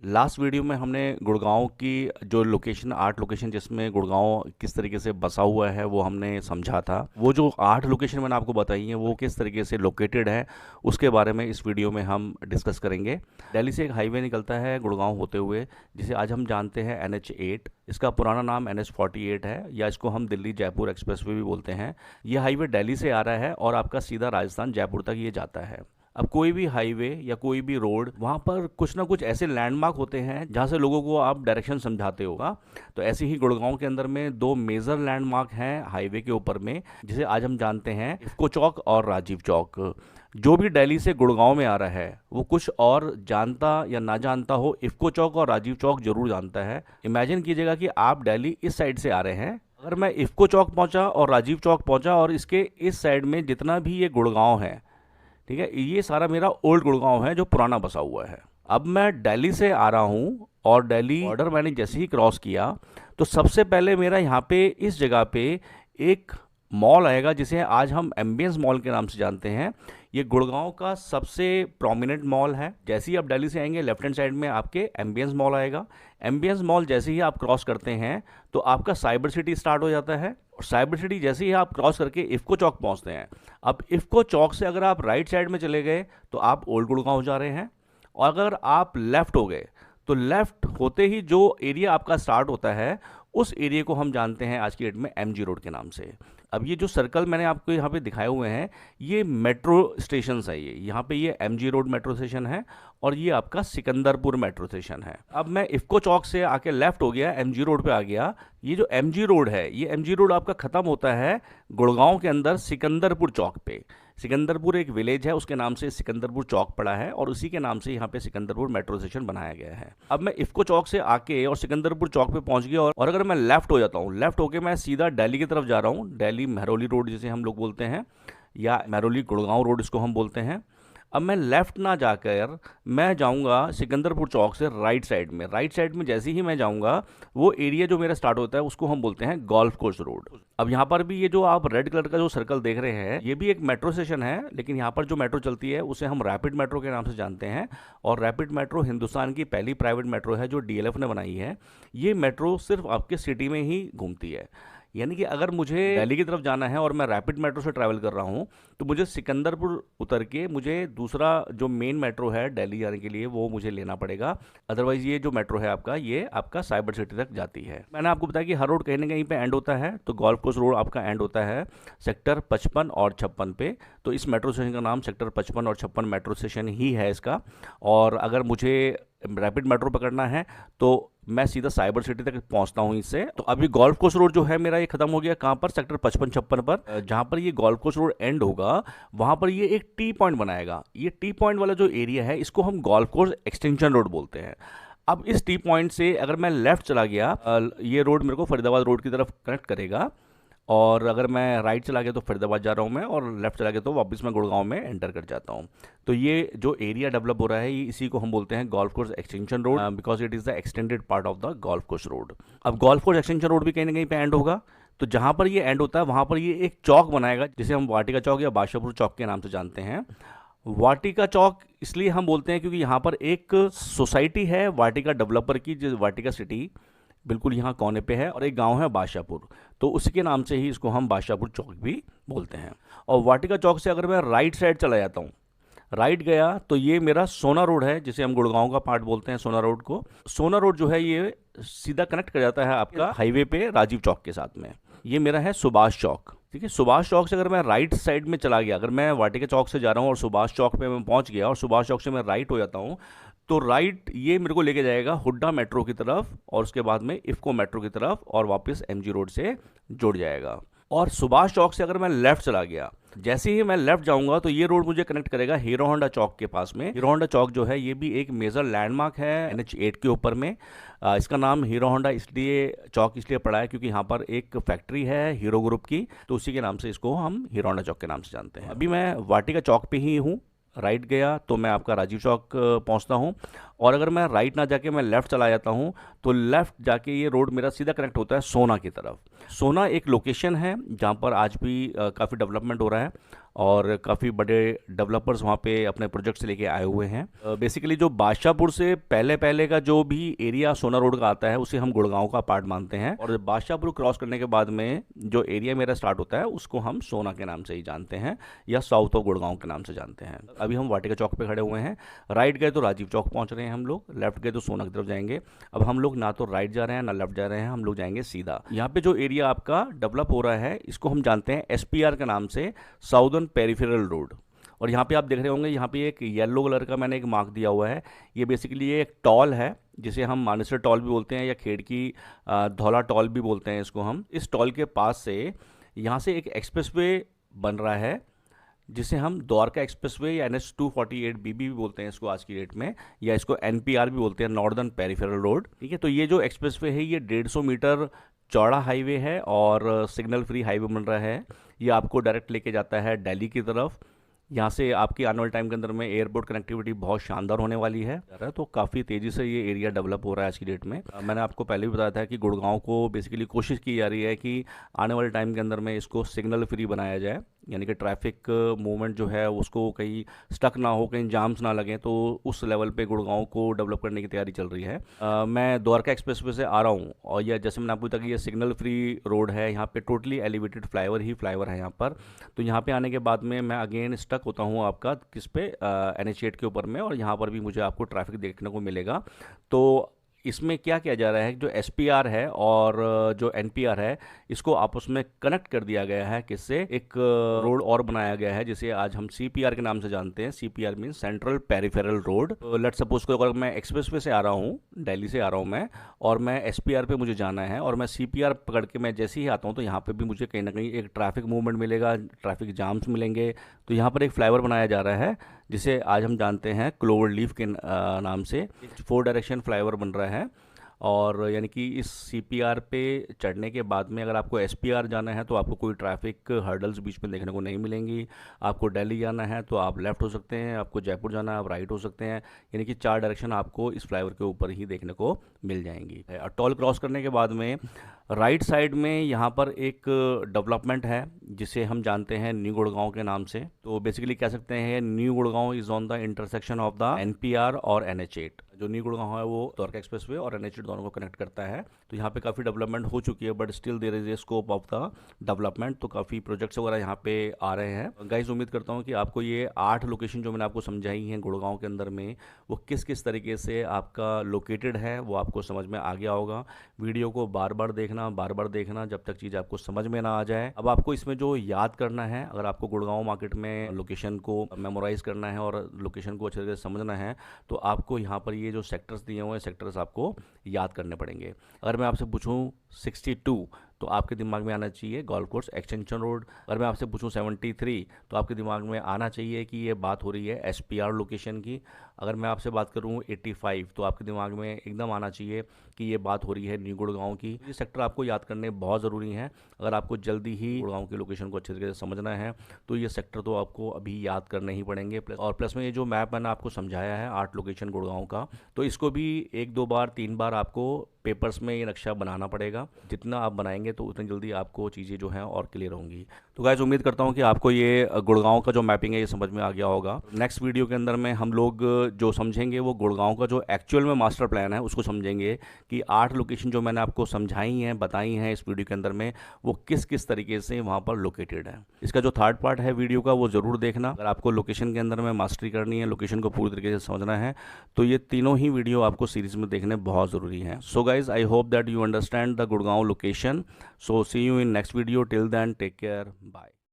Last video में हमने गुड़गांव की जो लोकेशन 8 लोकेशन जिसमें गुड़गांव किस तरीके से बसा हुआ है वो हमने समझा था। वो जो 8 लोकेशन मैंने आपको बताई हैं वो किस तरीके से लोकेटेड है उसके बारे में इस वीडियो में हम डिस्कस करेंगे। दिल्ली से एक हाईवे निकलता है गुड़गांव होते हुए जिसे आज हम जानते हैं NH8। इसका पुराना नाम NH48 है या इसको हम दिल्ली जयपुर एक्सप्रेसवे भी बोलते हैं। ये हाईवे दिल्ली से आ रहा है और आपका सीधा राजस्थान जयपुर तक ये जाता है। अब कोई भी हाईवे या कोई भी रोड वहाँ पर कुछ ना कुछ ऐसे लैंडमार्क होते हैं जहाँ से लोगों को आप डायरेक्शन समझाते होगा। तो ऐसे ही गुड़गांव के अंदर में 2 मेजर लैंडमार्क हैं हाईवे के ऊपर में जिसे आज हम जानते हैं इफ्को चौक और राजीव चौक। जो भी दिल्ली से गुड़गांव में आ रहा है वो कुछ और जानता या ना जानता हो इफ्को चौक और राजीव चौक जरूर जानता है। इमेजिन कीजिएगा कि आप दिल्ली इस साइड से आ रहे हैं, अगर मैं इफ्को चौक पहुंचा और राजीव चौक पहुंचा और इसके इस साइड में जितना भी ये गुड़गांव है, ठीक है, ये सारा मेरा ओल्ड गुड़गांव है जो पुराना बसा हुआ है। अब मैं दिल्ली से आ रहा हूँ और दिल्ली बॉर्डर मैंने जैसे ही क्रॉस किया तो सबसे पहले मेरा यहाँ पे इस जगह पे एक मॉल आएगा जिसे आज हम एम्बियंस मॉल के नाम से जानते हैं। ये गुड़गांव का सबसे प्रोमिनेंट मॉल है। जैसे ही आप दिल्ली से आएंगे लेफ्ट हैंड साइड में आपके एम्बियंस मॉल आएगा। एम्बियंस मॉल जैसे ही आप क्रॉस करते हैं तो आपका साइबर सिटी स्टार्ट हो जाता है और साइबर सिटी जैसे ही आप क्रॉस करके इफ्को चौक पहुंचते हैं। अब इफ्को चौक से अगर आप राइट साइड में चले गए तो आप ओल्ड गुड़गांव जा रहे हैं और अगर आप लेफ्ट हो गए तो लेफ्ट होते ही जो एरिया आपका स्टार्ट होता है उस एरिया को हम जानते हैं आज की डेट में MG रोड के नाम से। अब ये जो सर्कल मैंने आपको यहाँ पे दिखाए हुए हैं ये मेट्रो स्टेशन है। ये यहाँ पे ये MG रोड मेट्रो स्टेशन है और ये आपका सिकंदरपुर मेट्रो स्टेशन है। अब मैं इफ्को चौक से आके लेफ्ट हो गया, MG रोड पे आ गया। ये जो MG रोड है ये MG रोड आपका खत्म होता है गुड़गांव के अंदर सिकंदरपुर चौक पे। सिकंदरपुर एक विलेज है, उसके नाम से सिकंदरपुर चौक पड़ा है और उसी के नाम से यहाँ पे सिकंदरपुर मेट्रो स्टेशन बनाया गया है। अब मैं इफ्को चौक से आके और सिकंदरपुर चौक पे पहुंच गया और अगर मैं लेफ्ट हो जाता हूँ, लेफ्ट होके मैं सीधा दिल्ली की तरफ जा रहा हूँ। दिल्ली महरौली रोड जिसे हम लोग बोलते हैं या महरौली गुड़गांव रोड इसको हम बोलते हैं। अब मैं लेफ्ट ना जाकर मैं जाऊंगा सिकंदरपुर चौक से राइट साइड में। राइट साइड में जैसे ही मैं जाऊंगा वो एरिया जो मेरा स्टार्ट होता है उसको हम बोलते हैं गोल्फ कोर्स रोड। अब यहाँ पर भी ये जो आप रेड कलर का जो सर्कल देख रहे हैं ये भी एक मेट्रो स्टेशन है, लेकिन यहाँ पर जो मेट्रो चलती है उसे हम रैपिड मेट्रो के नाम से जानते हैं। और रैपिड मेट्रो हिंदुस्तान की पहली प्राइवेट मेट्रो है जो DLF ने बनाई है। ये मेट्रो सिर्फ आपके सिटी में ही घूमती है, यानी कि अगर मुझे दिल्ली की तरफ जाना है और मैं रैपिड मेट्रो से ट्रैवल कर रहा हूँ तो मुझे सिकंदरपुर उतर के मुझे दूसरा जो मेन मेट्रो है दिल्ली जाने के लिए वो मुझे लेना पड़ेगा। अदरवाइज ये जो मेट्रो है आपका ये आपका साइबर सिटी तक जाती है। मैंने आपको बताया कि हर रोड कहीं ना कहीं पे एंड होता है, तो गोल्फ कोर्स रोड आपका एंड होता है सेक्टर 55 और 56 पे। तो इस मेट्रो स्टेशन का नाम सेक्टर 55 और 56 मेट्रो स्टेशन ही है इसका। और अगर मुझे रैपिड मेट्रो पकड़ना है तो मैं सीधा साइबर सिटी तक पहुंचता हूं इससे। तो अभी गोल्फ कोर्स रोड जो है मेरा ये खत्म हो गया कहां पर, सेक्टर 55-56 पर। जहां पर ये गोल्फ कोर्स रोड एंड होगा वहां पर ये एक टी पॉइंट बनाएगा। ये टी पॉइंट वाला जो एरिया है इसको हम गोल्फ कोर्स एक्सटेंशन रोड बोलते हैं। अब इस टी पॉइंट से अगर मैं लेफ्ट चला गया ये रोड मेरे को फरीदाबाद रोड की तरफ कनेक्ट करेगा और अगर मैं राइट चला गया तो फरीदाबाद जा रहा हूँ मैं और लेफ्ट चला गया तो वापस मैं गुड़गांव में एंटर कर जाता हूँ। तो ये जो एरिया डेवलप हो रहा है ये इसी को हम बोलते हैं golf course extension road, because it is the extended part of the golf course road. अब गोल्फ कोर्स एक्सटेंशन रोड भी कहीं ना कहीं पे एंड होगा, तो जहाँ पर ये एंड होता है वहाँ पर ये एक चौक बनाएगा जिसे हम वाटिका चौक या बादशाहपुर चौक के नाम से जानते हैं। वाटिका चौक इसलिए हम बोलते हैं क्योंकि यहाँ पर एक सोसाइटी है वाटिका डेवलपर की, जो वाटिका सिटी बिल्कुल यहाँ कोने पे है, और एक गांव है बादशाहपुर, तो उसी के नाम से ही इसको हम बादशाहपुर चौक भी बोलते हैं। और वाटिका चौक से अगर मैं राइट साइड चला जाता हूँ, राइट गया तो ये मेरा सोना रोड है जिसे हम गुड़गांव का पार्ट बोलते हैं सोना रोड को। सोना रोड जो है ये सीधा कनेक्ट कर जाता है आपका हाईवे पे राजीव चौक के साथ में। ये मेरा है सुभाष चौक, ठीक है। सुभाष चौक से अगर मैं राइट साइड में चला गया, अगर मैं वाटिका चौक से जा रहा हूँ और सुभाष चौक पे मैं पहुंच गया और सुभाष चौक से मैं राइट हो जाता हूँ तो राइट ये मेरे को लेके जाएगा हुड्डा मेट्रो की तरफ और उसके बाद में इफ्को मेट्रो की तरफ और वापस MG रोड से जुड़ जाएगा। और सुभाष चौक से अगर मैं लेफ्ट चला गया, जैसे ही मैं लेफ्ट जाऊंगा तो ये रोड मुझे कनेक्ट करेगा हीरो होंडा चौक के पास में। हीरो होंडा चौक जो है ये भी एक मेजर लैंडमार्क है NH8 के ऊपर में। इसका नाम हीरो होंडा इसलिए चौक इसलिए पड़ा है क्योंकि यहाँ पर एक फैक्ट्री है हीरो ग्रुप की, तो उसी के नाम से इसको हम हीरो होंडा चौक के नाम से जानते हैं। अभी मैं वाटिका चौक पे ही हूँ, राइट गया तो मैं आपका राजीव चौक पहुंचता हूं और अगर मैं राइट ना जाके मैं लेफ़्ट चला जाता हूँ तो लेफ़्ट जाके ये रोड मेरा सीधा कनेक्ट होता है सोना की तरफ। सोना एक लोकेशन है जहाँ पर आज भी काफ़ी डेवलपमेंट हो रहा है और काफ़ी बड़े डेवलपर्स वहाँ पे अपने प्रोजेक्ट्स लेके आए हुए हैं। बेसिकली जो बादशाहपुर से पहले पहले का जो भी एरिया सोना रोड का आता है उसे हम गुड़गांव का पार्ट मानते हैं, और बादशाहपुर क्रॉस करने के बाद में जो एरिया मेरा स्टार्ट होता है उसको हम सोना के नाम से ही जानते हैं या साउथ ऑफ गुड़गांव के नाम से जानते हैं। अभी हम वाटिका चौक पे खड़े हुए हैं, राइट गए तो राजीव चौक पहुंच रहे हैं हम लोग, लेफ्ट गए तो सोना की तरफ जाएंगे। अब हम लोग ना तो राइट जा रहे हैं ना लेफ्ट जा रहे हैं, हम लोग जाएंगे सीधा। यहाँ पे जो एरिया आपका डेवलप हो रहा है इसको हम जानते हैं SPR के नाम से, साउदर्न पेरिफेरल रोड। और यहाँ पे आप देख रहे होंगे, यहाँ पे एक येलो कलर का मैंने एक मार्क दिया हुआ है। ये बेसिकली ये एक टॉल है जिसे हम मानेसर टॉल भी बोलते हैं या खेड़की धौला टॉल भी बोलते हैं इसको हम। इस टॉल के पास से यहाँ से एक एक्सप्रेसवे बन रहा है जिसे हम द्वारका एक्सप्रेसवे या NH-248B भी बोलते हैं इसको आज की डेट में, या इसको NPR भी बोलते हैं, नॉर्दर्न पेरिफेरल रोड। ठीक है, तो ये जो एक्सप्रेसवे है ये 150 मीटर चौड़ा हाईवे है और सिग्नल फ्री हाईवे बन रहा है। ये आपको डायरेक्ट लेके जाता है दिल्ली की तरफ। यहाँ से आपकी आने वाले टाइम के अंदर में एयरपोर्ट कनेक्टिविटी बहुत शानदार होने वाली है, तो काफ़ी तेज़ी से ये एरिया डेवलप हो रहा है आज की डेट में। मैंने आपको पहले भी बताया था कि गुड़गांव को बेसिकली कोशिश की जा रही है कि आने वाले टाइम के अंदर में इसको सिग्नल फ्री बनाया जाए, यानी कि ट्रैफिक मूवमेंट जो है उसको कहीं स्टक ना हो, कहीं जाम्स ना लगे, तो उस लेवल पे गुड़गांव को डेवलप करने की तैयारी चल रही है। मैं द्वारका एक्सप्रेसवे से आ रहा हूँ और यह जैसे मैंने आपको बताया कि ये सिग्नल फ्री रोड है, यहाँ पे टोटली एलिवेटेड फ्लाईओवर ही फ्लाईओवर है यहाँ पर। तो यहाँ पे आने के बाद में मैं अगेन स्टक होता हूँ आपका किस पे, NH-8 के ऊपर में, और यहाँ पर भी मुझे आपको ट्रैफिक देखने को मिलेगा। तो इसमें क्या किया जा रहा है, जो SPR है और जो NPR है इसको आपस में कनेक्ट कर दिया गया है, किससे, एक रोड और बनाया गया है जिसे आज हम CPR के नाम से जानते हैं। CPR mean central peripheral road. Let's suppose को अगर मैं एक्सप्रेसवे से आ रहा हूँ, दिल्ली से आ रहा हूँ मैं, और मैं SPR पे मुझे जाना है और मैं CPR पकड़ के मैं जैसे ही आता हूँ तो यहाँ पे भी मुझे कहीं ना कहीं एक ट्रैफिक मूवमेंट मिलेगा, ट्रैफिक जाम्स मिलेंगे। तो यहाँ पर एक फ्लाईओवर बनाया जा रहा है जिसे आज हम जानते हैं क्लोवर लीफ के नाम से। 4 डायरेक्शन फ्लाईओवर बन रहा है, और यानी कि इस CPR पे चढ़ने के बाद में अगर आपको SPR जाना है तो आपको कोई ट्रैफिक हर्डल्स बीच में देखने को नहीं मिलेंगी। आपको दिल्ली जाना है तो आप लेफ़्ट हो सकते हैं, आपको जयपुर जाना है आप राइट हो सकते हैं, यानी कि 4 डायरेक्शन आपको इस फ्लाईओवर के ऊपर ही देखने को मिल जाएंगी। टोल क्रॉस करने के बाद में राइट साइड में यहाँ पर एक डेवलपमेंट है जिसे हम जानते हैं न्यू गुड़गांव के नाम से। तो बेसिकली कह सकते हैं new Gurgaon is on the intersection of the NPR और NH-8। जो न्यू गुड़गांव है वो द्वारका एक्सप्रेसवे और NH-8 दोनों को कनेक्ट करता है। तो यहाँ पे काफ़ी डेवलपमेंट हो चुकी है, but still there is a scope of the development. तो काफ़ी प्रोजेक्ट्स वगैरह यहाँ पे आ रहे हैं। गाइस उम्मीद करता हूँ कि आपको ये 8 लोकेशन जो मैंने आपको समझाई हैं गुड़गांव के अंदर में, वो किस किस तरीके से आपका लोकेटेड है वो आपको समझ में आ गया होगा। वीडियो को बार बार देखना जब तक चीज़ आपको समझ में ना आ जाए। अब आपको इसमें जो याद करना है, अगर आपको गुड़गांव मार्केट में लोकेशन को मेमोराइज करना है और लोकेशन को अच्छे तरीके से समझना है, तो आपको यहाँ पर ये जो सेक्टर्स दिए हुए हैं सेक्टर्स आपको याद करने पड़ेंगे। अगर मैं आपसे पूछूं 62 तो आपके दिमाग में आना चाहिए गोल्फ कोर्स एक्सटेंशन रोड। अगर मैं आपसे पूछूं 73 तो आपके दिमाग में आना चाहिए कि ये बात हो रही है SPR लोकेशन की। अगर मैं आपसे बात करूं 85 तो आपके दिमाग में एकदम आना चाहिए कि ये बात हो रही है न्यू गुड़गांव की। ये सेक्टर आपको याद करने बहुत ज़रूरी हैं। अगर आपको जल्दी ही गुड़गांव की लोकेशन को अच्छे तरीके से समझना है तो ये सेक्टर तो आपको अभी याद करने ही पड़ेंगे। प्लस में ये जो मैप मैंने आपको समझाया है 8 लोकेशन गुड़गांव का, तो इसको भी 1-2 बार 3 बार आपको पेपर्स में ये नक्शा बनाना पड़ेगा। जितना आप बनाएंगे तो उतनी जल्दी आपको चीज़ें जो हैं और क्लियर होंगी। तो गाइस उम्मीद करता हूँ कि आपको ये गुड़गांव का जो मैपिंग है ये समझ में आ गया होगा। नेक्स्ट वीडियो के अंदर में हम लोग जो समझेंगे वो गुड़गांव का जो एक्चुअल में मास्टर प्लान है उसको समझेंगे कि 8 लोकेशन जो मैंने आपको समझाई हैं, बताई हैं इस वीडियो के अंदर में, वो किस किस तरीके से वहाँ पर लोकेटेड है। इसका जो 3rd पार्ट है वीडियो का वो ज़रूर देखना। अगर आपको लोकेशन के अंदर में मास्टरी करनी है, लोकेशन को पूरी तरीके से समझना है, तो ये तीनों ही वीडियो आपको सीरीज़ में देखने बहुत ज़रूरी हैं। So guys I hope that you understand the Gurgaon location. So see you in next video. Till then, take care. Bye.